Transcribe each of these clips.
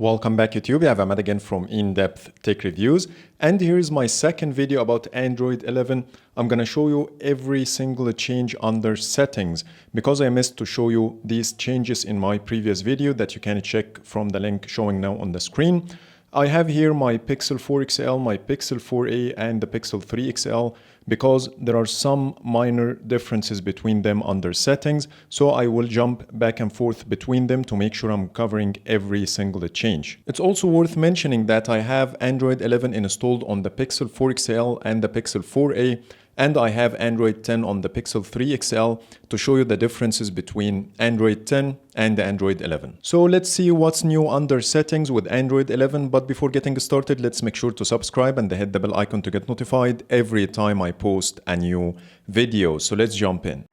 Welcome back YouTube, I have Ahmed again from In-Depth Tech Reviews, and here's my second video about Android 11. I'm gonna show you every single change under settings because I missed to show you these changes in my previous video that you can check from the link showing now on the screen. I have here my Pixel 4 XL, my Pixel 4a and the Pixel 3 XL because there are some minor differences between them under settings, so I will jump back and forth between them to make sure I'm covering every single change. It's also worth mentioning that I have Android 11 installed on the Pixel 4 XL and the Pixel 4a, and I have Android 10 on the Pixel 3 XL to show you the differences between Android 10 and Android 11. So let's see what's new under settings with Android 11, but before getting started, let's make sure to subscribe and hit the bell icon to get notified every time I post a new video. So let's jump in.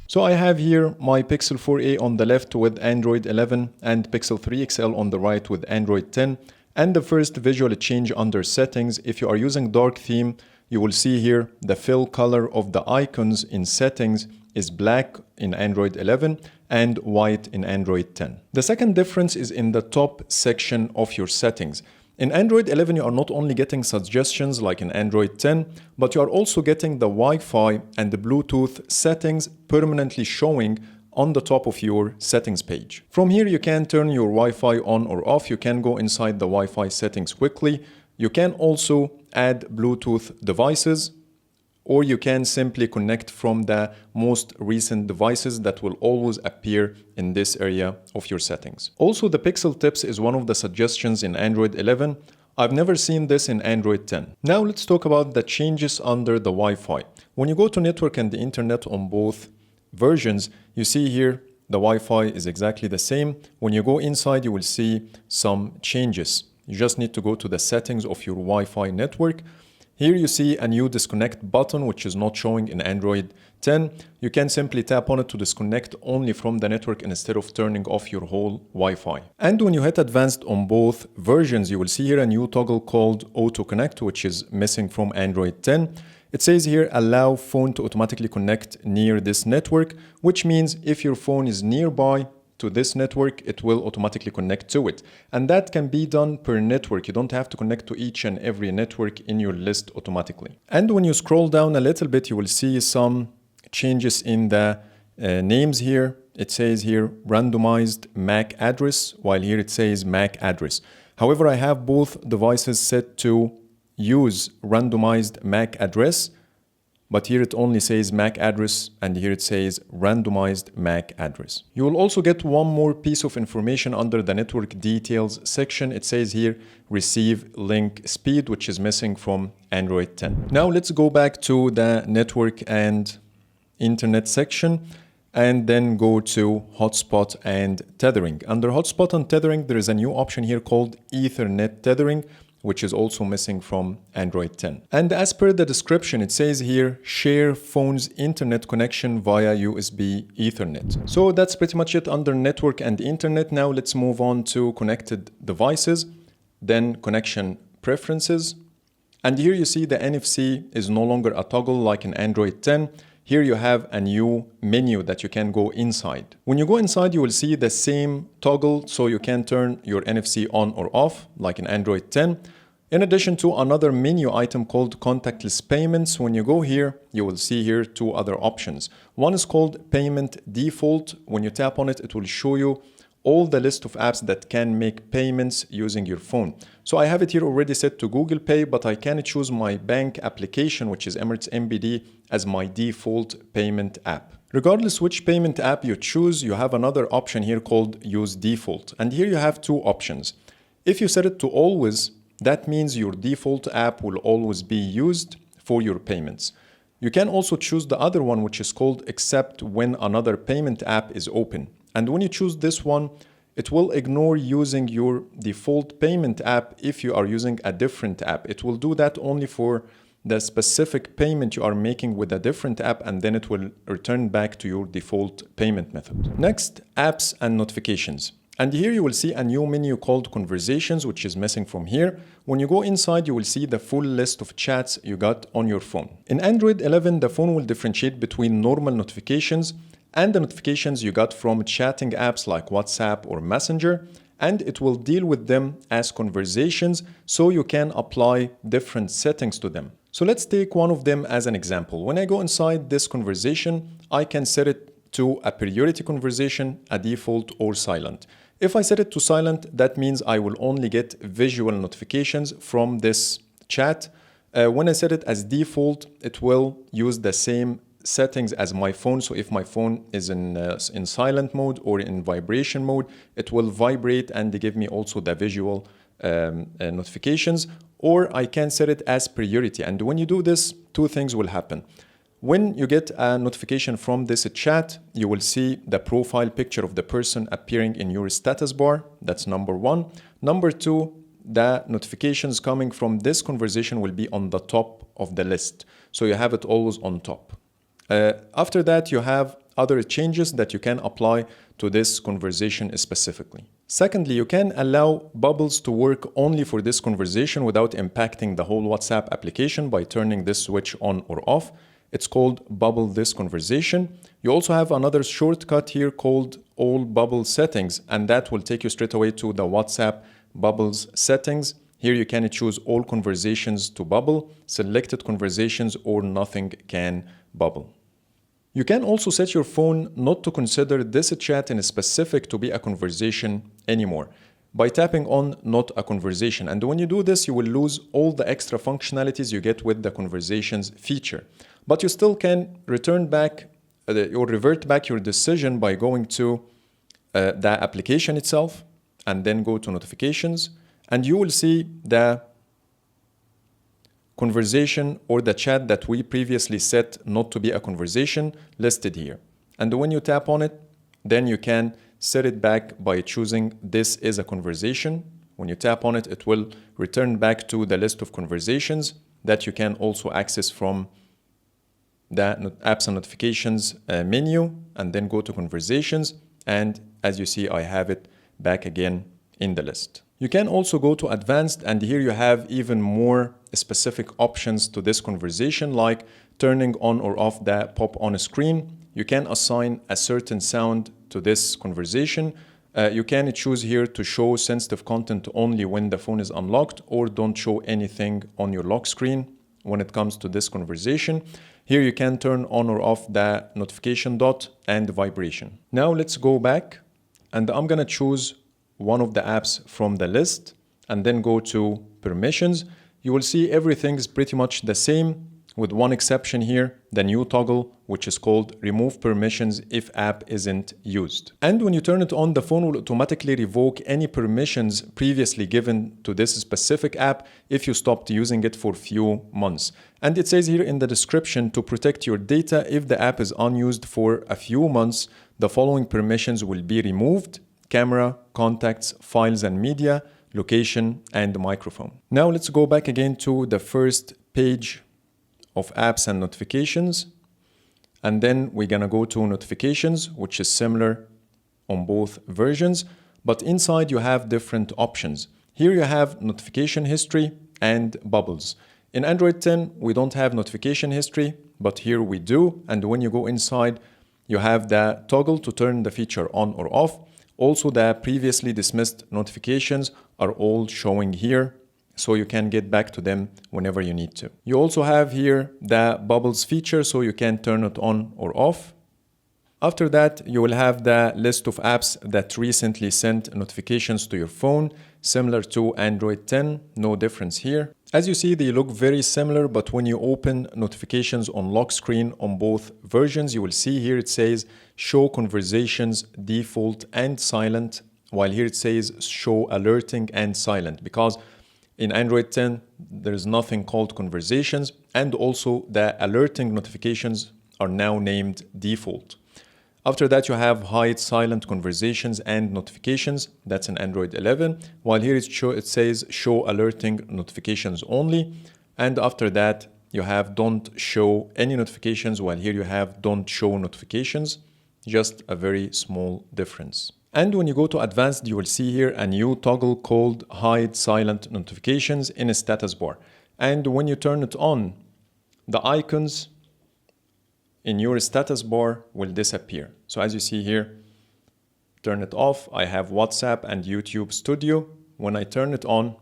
So I have here my Pixel 4a on the left with Android 11 and Pixel 3 XL on the right with Android 10. And the first visual change under settings, if you are using dark theme, you will see here the fill color of the icons in settings is black in Android 11 and white in Android 10. The second difference is in the top section of your settings. In Android 11, you are not only getting suggestions like in Android 10, but you are also getting the Wi-Fi and the Bluetooth settings permanently showing on the top of your settings page. From here, you can turn your Wi-Fi on or off. You can go inside the Wi-Fi settings quickly. You can also add Bluetooth devices, or you can simply connect from the most recent devices that will always appear in this area of your settings. Also, the Pixel Tips is one of the suggestions in Android 11. I've never seen this in Android 10. Now let's talk about the changes under the Wi-Fi. When you go to network and the internet on both versions, you see here the Wi-Fi is exactly the same. When you go inside, you will see some changes. You just need to go to the settings of your Wi-Fi network. Here you see a new disconnect button, which is not showing in Android 10. You can simply tap on it to disconnect only from the network instead of turning off your whole Wi-Fi. And when you hit advanced on both versions, you will see here a new toggle called Auto Connect, which is missing from Android 10. It says here, allow phone to automatically connect near this network, which means if your phone is nearby to this network, it will automatically connect to it. And that can be done per network. You don't have to connect to each and every network in your list automatically. And when you scroll down a little bit, you will see some changes in the names here. It says here randomized MAC address, while here it says MAC address. However, I have both devices set to use randomized MAC address, but here it only says MAC address and here it says randomized MAC address. You will also get one more piece of information under the network details section. It says here receive link speed, which is missing from Android 10. Now let's go back to the network and internet section and then go to hotspot and tethering. Under hotspot and tethering, there is a new option here called Ethernet tethering, which is also missing from Android 10. And as per the description, it says here, share phone's internet connection via USB Ethernet. So that's pretty much it under network and internet. Now let's move on to connected devices, then connection preferences. And here you see the NFC is no longer a toggle like in Android 10. Here you have a new menu that you can go inside. When you go inside, you will see the same toggle, so you can turn your NFC on or off, like in Android 10. In addition to another menu item called contactless payments, when you go here, you will see here two other options. One is called payment default. When you tap on it, it will show you all the list of apps that can make payments using your phone. So I have it here already set to Google Pay, but I can choose my bank application, which is Emirates MBD, as my default payment app. Regardless which payment app you choose, you have another option here called use default. And here you have two options. If you set it to always, that means your default app will always be used for your payments. You can also choose the other one, which is called accept when another payment app is open. And when you choose this one, it will ignore using your default payment app if you are using a different app. It will do that only for the specific payment you are making with a different app, and then it will return back to your default payment method. Next, apps and notifications. And here you will see a new menu called Conversations, which is missing from here. When you go inside, you will see the full list of chats you got on your phone. In Android 11, the phone will differentiate between normal notifications and the notifications you got from chatting apps like WhatsApp or Messenger, and it will deal with them as conversations so you can apply different settings to them. So let's take one of them as an example. When I go inside this conversation, I can set it to a priority conversation, a default, or silent. If I set it to silent, that means I will only get visual notifications from this chat. When I set it as default, it will use the same settings as my phone. So if my phone is in silent mode or in vibration mode, it will vibrate and give me also the visual notifications. Or I can set it as priority. And when you do this, two things will happen. When you get a notification from this chat, you will see the profile picture of the person appearing in your status bar. That's number one. Number two, the notifications coming from this conversation will be on the top of the list. So you have it always on top. After that, you have other changes that you can apply to this conversation specifically. Secondly, you can allow bubbles to work only for this conversation without impacting the whole WhatsApp application by turning this switch on or off. It's called Bubble This Conversation. You also have another shortcut here called All Bubble Settings, and that will take you straight away to the WhatsApp Bubbles settings. Here you can choose all conversations to bubble, selected conversations, or nothing can bubble. You can also set your phone not to consider this chat in specific to be a conversation anymore by tapping on Not a Conversation. And when you do this, you will lose all the extra functionalities you get with the Conversations feature. But you still can return back or revert back your decision by going to the application itself and then go to Notifications, and you will see the conversation or the chat that we previously set not to be a conversation listed here. And when you tap on it, then you can set it back by choosing This is a conversation. When you tap on it, it will return back to the list of conversations that you can also access from the Apps and Notifications menu, and then go to Conversations. And as you see, I have it back again in the list. You can also go to Advanced, and here you have even more specific options to this conversation, like turning on or off the pop on screen. You can assign a certain sound to this conversation. You can choose here to show sensitive content only when the phone is unlocked, or don't show anything on your lock screen when it comes to this conversation. Here you can turn on or off the notification dot and vibration. Now let's go back, and I'm gonna choose one of the apps from the list and then go to permissions. You will see everything's pretty much the same with one exception here, the new toggle, which is called Remove Permissions if app isn't used. And when you turn it on, the phone will automatically revoke any permissions previously given to this specific app if you stopped using it for a few months. And it says here in the description, to protect your data, if the app is unused for a few months, the following permissions will be removed: camera, contacts, files and media, location, and microphone. Now let's go back again to the first page of apps and notifications. And then we're gonna go to notifications, which is similar on both versions, but inside you have different options. Here you have notification history and bubbles. In Android 10, we don't have notification history, but here we do. And when you go inside, you have the toggle to turn the feature on or off. Also, the previously dismissed notifications are all showing here, so you can get back to them whenever you need to. You also have here the bubbles feature, so you can turn it on or off. After that, you will have the list of apps that recently sent notifications to your phone, similar to Android 10, no difference here. As you see, they look very similar, but when you open notifications on lock screen on both versions, you will see here it says show conversations, default and silent, while here it says show alerting and silent, because in Android 10, there's nothing called conversations, and also the alerting notifications are now named default. After that, you have hide silent conversations and notifications. That's in Android 11. While here it says show alerting notifications only. And after that, you have don't show any notifications, while here you have don't show notifications. Just a very small difference. And when you go to advanced, you will see here a new toggle called hide silent notifications in a status bar. And when you turn it on, the icons in your status bar will disappear. So as you see here, turn it off. I have WhatsApp and YouTube Studio. When I turn it on,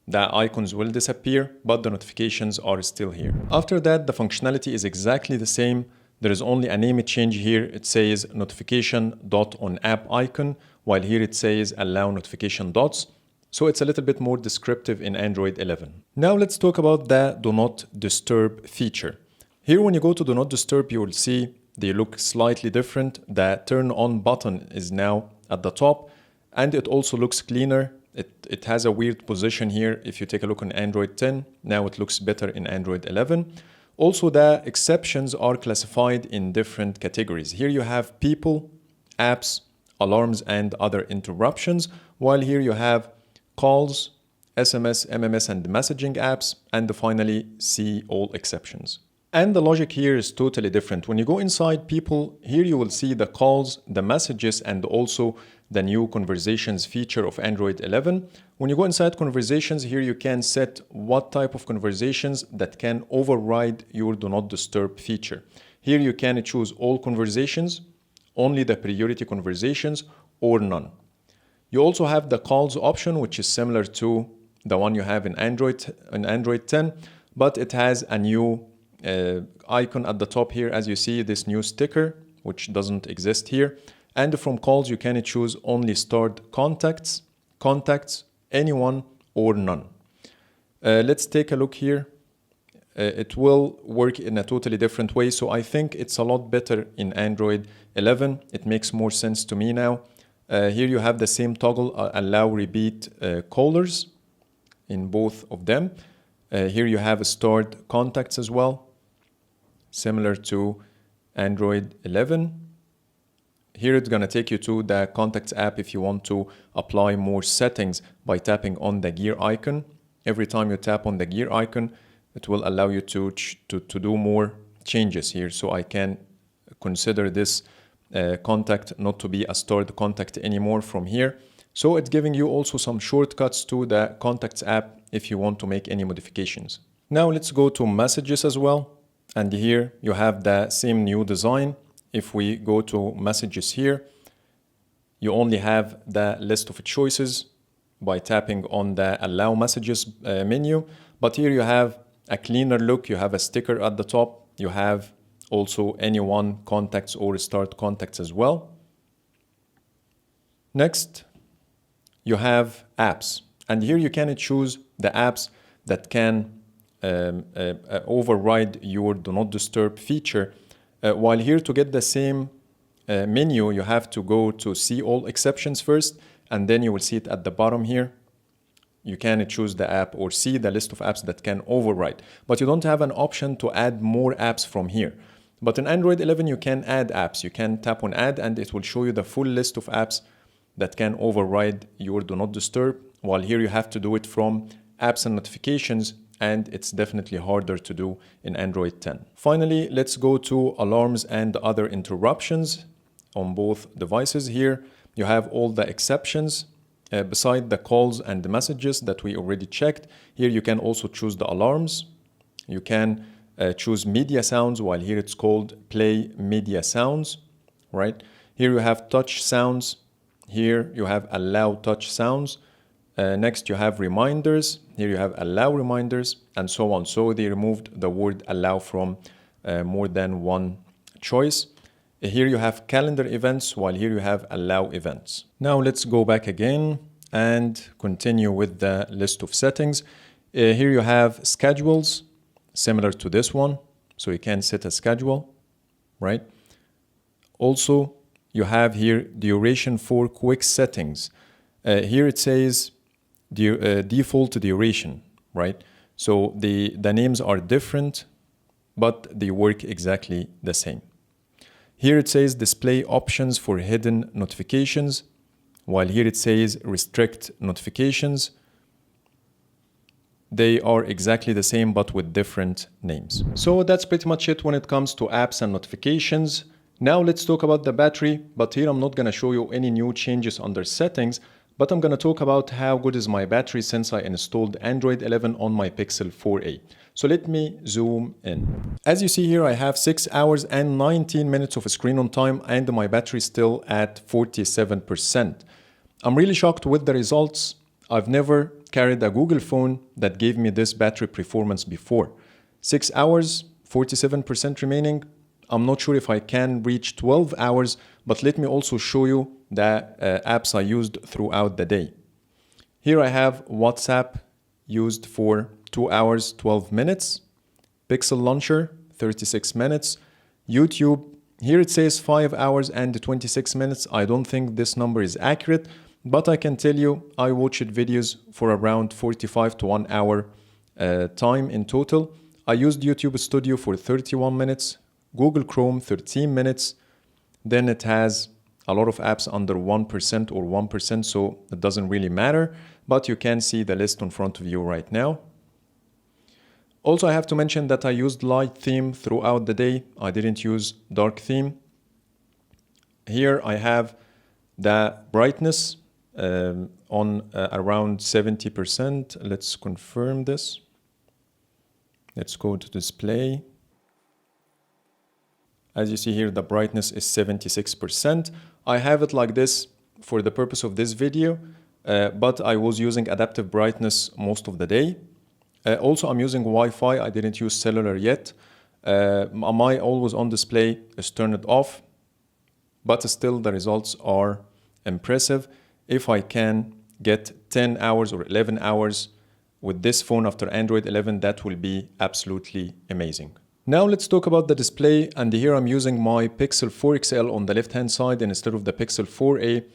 the icons will disappear, but the notifications are still here. After that, the functionality is exactly the same. There is only a name change here. It says notification.onApp icon, while here it says allow notification dots. So it's a little bit more descriptive in Android 11. Now let's talk about the Do Not Disturb feature. Here when you go to Do Not Disturb, you will see they look slightly different. The turn on button is now at the top, and it also looks cleaner. It has a weird position here. If you take a look on Android 10, now it looks better in Android 11. Also, the exceptions are classified in different categories. Here you have people, apps, alarms, and other interruptions, while here you have calls, SMS, MMS, and messaging apps, and finally, see all exceptions. And the logic here is totally different. When you go inside people, here you will see the calls, the messages, and also the new conversations feature of Android 11. When you go inside conversations, here you can set what type of conversations that can override your Do Not Disturb feature. Here you can choose all conversations, only the priority conversations, or none. You also have the calls option, which is similar to the one you have in Android 10, but it has a new icon at the top here. As you see, this new sticker, which doesn't exist here. And from calls, you can choose only stored contacts, anyone, or none. Let's take a look here. It will work in a totally different way. So I think it's a lot better in Android 11. It makes more sense to me now. Here you have the same toggle, allow repeat callers in both of them. Here you have stored contacts as well, similar to Android 11. Here it's going to take you to the Contacts app if you want to apply more settings by tapping on the gear icon. Every time you tap on the gear icon, it will allow you to do more changes here. So I can consider this contact not to be a stored contact anymore from here. So it's giving you also some shortcuts to the Contacts app if you want to make any modifications. Now let's go to Messages as well. And here you have the same new design. If we go to Messages here, you only have the list of choices by tapping on the Allow Messages menu. But here you have a cleaner look. You have a sticker at the top. You have also anyone, contacts, or start contacts as well. Next, you have apps. And here you can choose the apps that can override your Do Not Disturb feature. While here to get the same menu, you have to go to see all exceptions first, and then you will see it at the bottom here. You can choose the app or see the list of apps that can override. But you don't have an option to add more apps from here. But in Android 11, you can add apps. You can tap on add and it will show you the full list of apps that can override your Do Not Disturb. While here you have to do it from apps and notifications, and it's definitely harder to do in Android 10. Finally, let's go to alarms and other interruptions on both devices. Here you have all the exceptions beside the calls and the messages that we already checked. Here you can also choose the alarms. You can choose media sounds, while here it's called play media sounds, right? Here you have touch sounds. Here you have allow touch sounds. Next you have reminders. Here you have allow reminders, and so on. So they removed the word allow from more than one choice. Here you have calendar events, while here you have allow events. Now let's go back again and continue with the list of settings. Here you have schedules, similar to this one. So you can set a schedule, right? Also, you have here duration for quick settings. Here it says default duration, right? So the names are different, but they work exactly the same. Here it says display options for hidden notifications, while here it says restrict notifications. They are exactly the same, but with different names. So that's pretty much it when it comes to apps and notifications. Now let's talk about the battery, but here I'm not going to show you any new changes under settings, but I'm going to talk about how good is my battery since I installed Android 11 on my Pixel 4a. So let me zoom in. As you see here, I have 6 hours and 19 minutes of screen on time and my battery is still at 47%. I'm really shocked with the results. I've never carried a Google phone that gave me this battery performance before. 6 hours, 47% remaining. I'm not sure if I can reach 12 hours, but let me also show you the apps I used throughout the day. Here I have WhatsApp used for 2 hours, 12 minutes. Pixel Launcher, 36 minutes. YouTube, here it says 5 hours and 26 minutes. I don't think this number is accurate, but I can tell you I watched videos for around 45 to 1 hour time in total. I used YouTube Studio for 31 minutes, Google Chrome 13 minutes. Then it has a lot of apps under 1% or 1%, so it doesn't really matter, but you can see the list in front of you right now. Also, I have to mention that I used light theme throughout the day. I didn't use dark theme. Here I have the brightness on around 70%. Let's confirm this. Let's go to display. As you see here, the brightness is 76%. I have it like this for the purpose of this video, but I was using adaptive brightness most of the day. Also, I'm using Wi-Fi. I didn't use cellular yet. My always on display is turned off, but still the results are impressive. If I can get 10 hours or 11 hours with this phone after Android 11, that will be absolutely amazing. Now let's talk about the display, and here I'm using my Pixel 4 XL on the left hand side instead of the Pixel 4a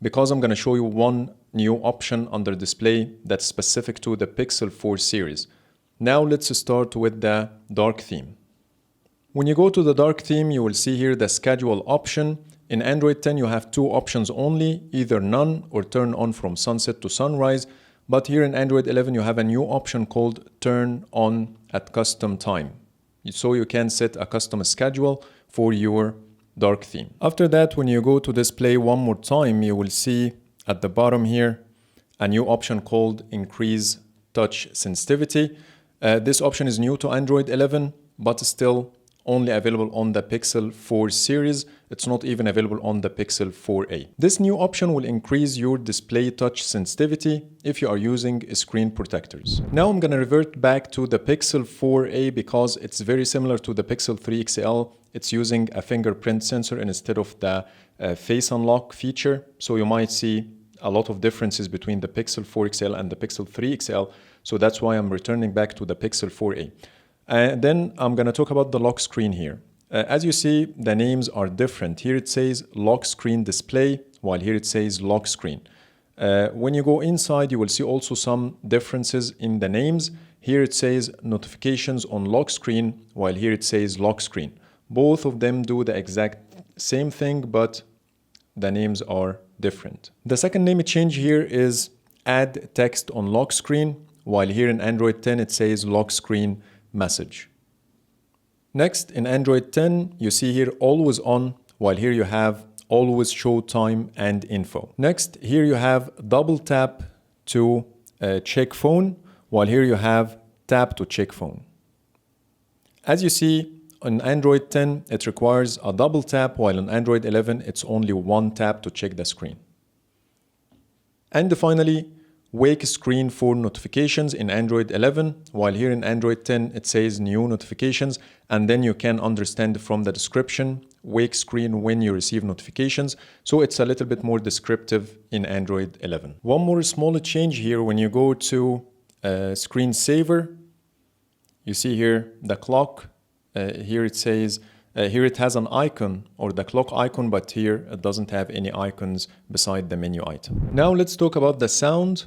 because I'm going to show you one new option under display that's specific to the Pixel 4 series. Now let's start with the dark theme. When you go to the dark theme, you will see here the schedule option. In Android 10 you have two options only, either none or turn on from sunset to sunrise, but here in Android 11 you have a new option called turn on at custom time. So you can set a custom schedule for your dark theme. After that, when you go to display one more time, you will see at the bottom here a new option called increase touch sensitivity. This option is new to Android 11, but still only available on the Pixel 4 series. It's not even available on the Pixel 4a. This new option will increase your display touch sensitivity if you are using screen protectors. Now I'm going to revert back to the Pixel 4a because it's very similar to the Pixel 3 XL. It's using a fingerprint sensor instead of the face unlock feature. So you might see a lot of differences between the Pixel 4 XL and the Pixel 3 XL. So that's why I'm returning back to the Pixel 4a. Then I'm going to talk about the lock screen here. As you see, the names are different. Here it says lock screen display, while here it says lock screen. When you go inside, you will see also some differences in the names. Here it says notifications on lock screen, while here it says lock screen. Both of them do the exact same thing, but the names are different. The second name change here is add text on lock screen, while here in Android 10 it says lock screen message. Next, in Android 10, you see here always on, while here you have always show time and info. Next, here you have double tap to check phone, while here you have tap to check phone. As you see, on Android 10, it requires a double tap, while on Android 11, it's only one tap to check the screen. And finally, wake screen for notifications in Android 11, while here in Android 10 it says new notifications, and then you can understand from the description wake screen when you receive notifications, so it's a little bit more descriptive in Android 11. One more small change here, when you go to screensaver, you see here the clock, here it says here it has an icon or the clock icon, but here it doesn't have any icons beside the menu item. Now let's talk about the sound.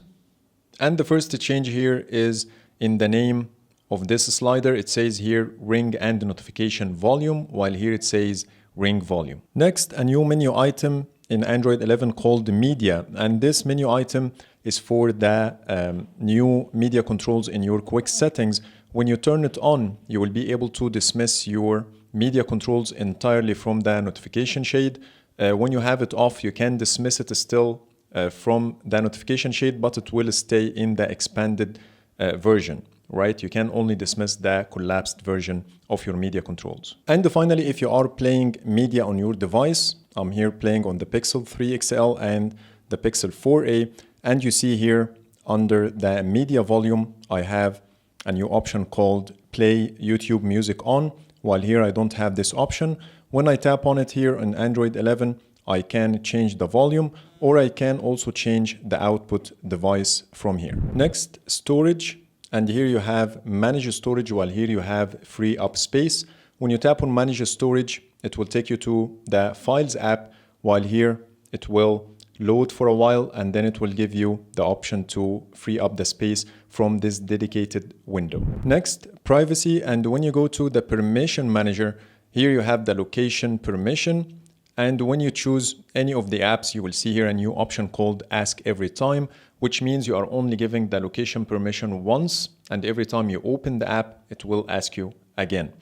And the first change here is in the name of this slider. It says here ring and notification volume, while here it says ring volume. Next, a new menu item in Android 11 called media. And this menu item is for the new media controls in your quick settings. When you turn it on, you will be able to dismiss your media controls entirely from the notification shade. When you have it off, you can dismiss it still from the notification shade, but it will stay in the expanded version, right? You can only dismiss the collapsed version of your media controls. And finally, if you are playing media on your device, I'm here playing on the Pixel 3 XL and the Pixel 4a, and you see here under the media volume, I have a new option called Play YouTube Music On, while here I don't have this option. When I tap on it here on Android 11, I can change the volume, or I can also change the output device from here. Next, storage. And here you have manage storage, while here you have free up space. When you tap on manage storage, it will take you to the files app, while here it will load for a while, and then it will give you the option to free up the space from this dedicated window. Next, privacy. And when you go to the permission manager, here you have the location permission. And when you choose any of the apps, you will see here a new option called Ask Every Time, which means you are only giving the location permission once, and every time you open the app, it will ask you again.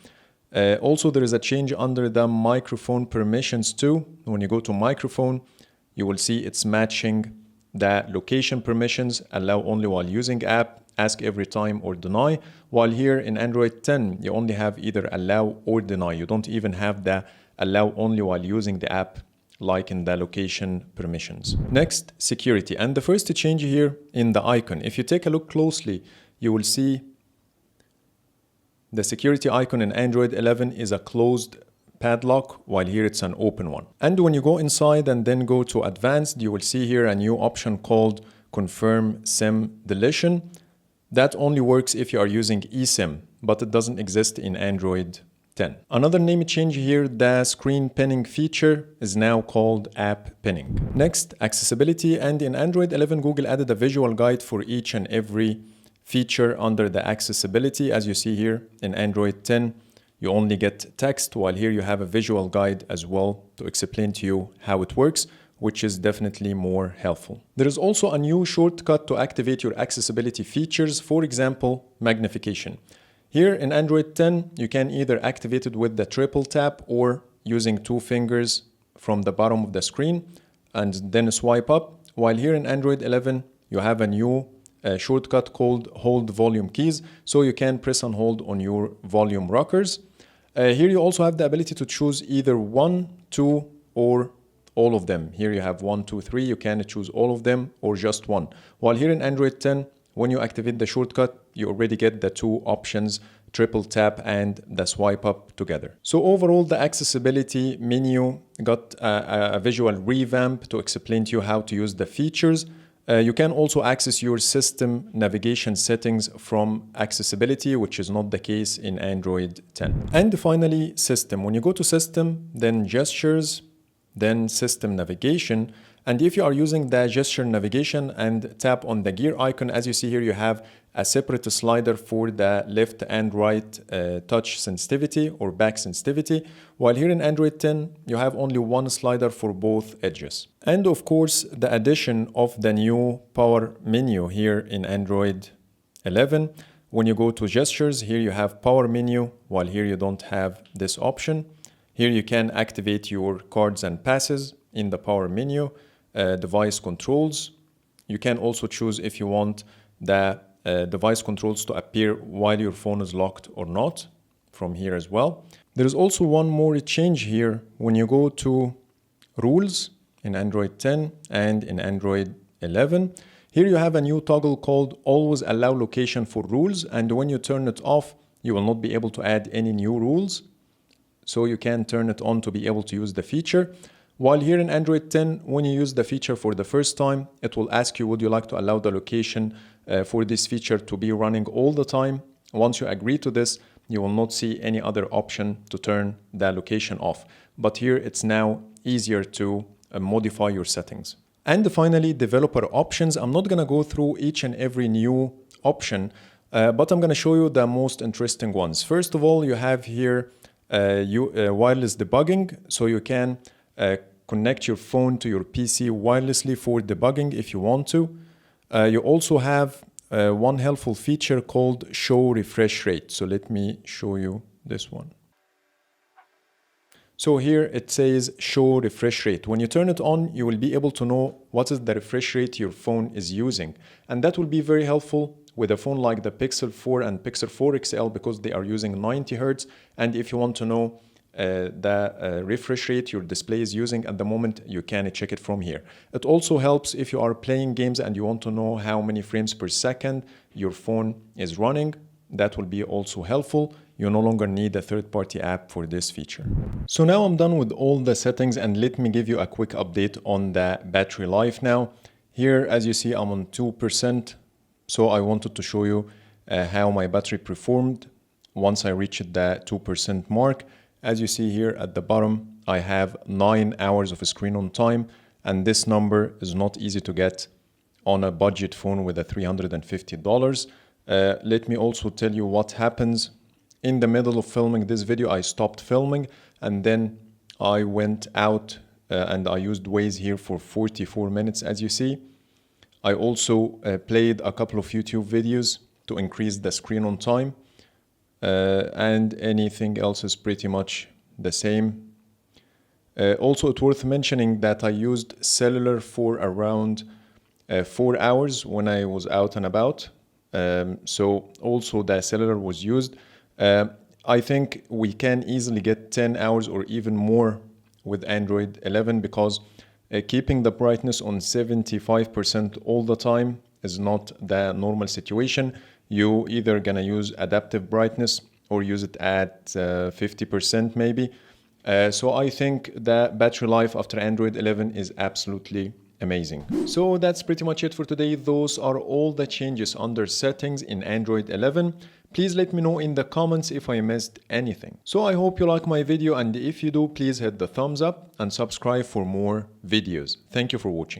Also, there is a change under the microphone permissions too. When you go to microphone, you will see it's matching the location permissions, allow only while using app, ask every time, or deny. While here in Android 10, you only have either allow or deny. You don't even have the allow only while using the app, like in the location permissions. Next, security. And the first change here in the icon. If you take a look closely, you will see the security icon in Android 11 is a closed padlock, while here it's an open one. And when you go inside and then go to advanced, you will see here a new option called confirm SIM deletion. That only works if you are using eSIM, but it doesn't exist in Android 10. Another name change here, the screen pinning feature is now called app pinning. Next, accessibility. And in Android 11, Google added a visual guide for each and every feature under the accessibility. As you see here in Android 10, you only get text, while here you have a visual guide as well to explain to you how it works, which is definitely more helpful. There is also a new shortcut to activate your accessibility features, for example, magnification. Here in Android 10, you can either activate it with the triple tap or using 2 fingers from the bottom of the screen and then swipe up. While here in Android 11, you have a new shortcut called hold volume keys. So you can press and hold on your volume rockers. Here you also have the ability to choose either 1, 2, or all of them. Here you have 1, 2, 3. You can choose all of them or just one. While here in Android 10, when you activate the shortcut, you already get the 2 options, triple tap and the swipe up together. So overall, the accessibility menu got a visual revamp to explain to you how to use the features. You can also access your system navigation settings from accessibility, which is not the case in Android 10. And finally, system. When you go to system, then gestures, then system navigation. And if you are using the gesture navigation and tap on the gear icon, as you see here, you have a separate slider for the left and right touch sensitivity or back sensitivity. While here in Android 10, you have only one slider for both edges. And of course, the addition of the new power menu here in Android 11. When you go to gestures, here you have power menu, while here you don't have this option. Here you can activate your cards and passes in the power menu. Device controls. You can also choose if you want the device controls to appear while your phone is locked or not from here as well. There is also one more change here. When you go to rules in Android 10 and in Android 11, here you have a new toggle called always allow location for rules. And when you turn it off, you will not be able to add any new rules. So you can turn it on to be able to use the feature. While here in Android 10, when you use the feature for the first time, it will ask you, would you like to allow the location for this feature to be running all the time? Once you agree to this, you will not see any other option to turn the location off. But here it's now easier to modify your settings. And finally, developer options. I'm not going to go through each and every new option, but I'm going to show you the most interesting ones. First of all, you have here wireless debugging, so you can connect your phone to your PC wirelessly for debugging if you want to. You also have one helpful feature called show refresh rate. So let me show you this one. So here it says show refresh rate. When you turn it on, you will be able to know what is the refresh rate your phone is using. And that will be very helpful with a phone like the Pixel 4 and Pixel 4 XL because they are using 90 Hz. And if you want to know the refresh rate your display is using at the moment, you can check it from here. It also helps if you are playing games and you want to know how many frames per second your phone is running. That will be also helpful. You no longer need a third-party app for this feature. So now I'm done with all the settings, and let me give you a quick update on the battery life now. Here, as you see, I'm on 2%. So I wanted to show you how my battery performed once I reached the 2% mark. As you see here at the bottom, I have 9 hours of screen on time, and this number is not easy to get on a budget phone with a $350. Let me also tell you what happens. In the middle of filming this video, I stopped filming and then I went out and I used Waze here for 44 minutes, as you see. I also played a couple of YouTube videos to increase the screen on time. And anything else is pretty much the same. Also, it's worth mentioning that I used cellular for around 4 hours when I was out and about. So also the cellular was used. I think we can easily get 10 hours or even more with Android 11 because keeping the brightness on 75% all the time is not the normal situation. You either gonna use adaptive brightness or use it at 50% maybe. So I think the battery life after Android 11 is absolutely amazing. So that's pretty much it for today. Those are all the changes under settings in Android 11. Please let me know in the comments if I missed anything. So I hope you like my video, and if you do, please hit the thumbs up and subscribe for more videos. Thank you for watching.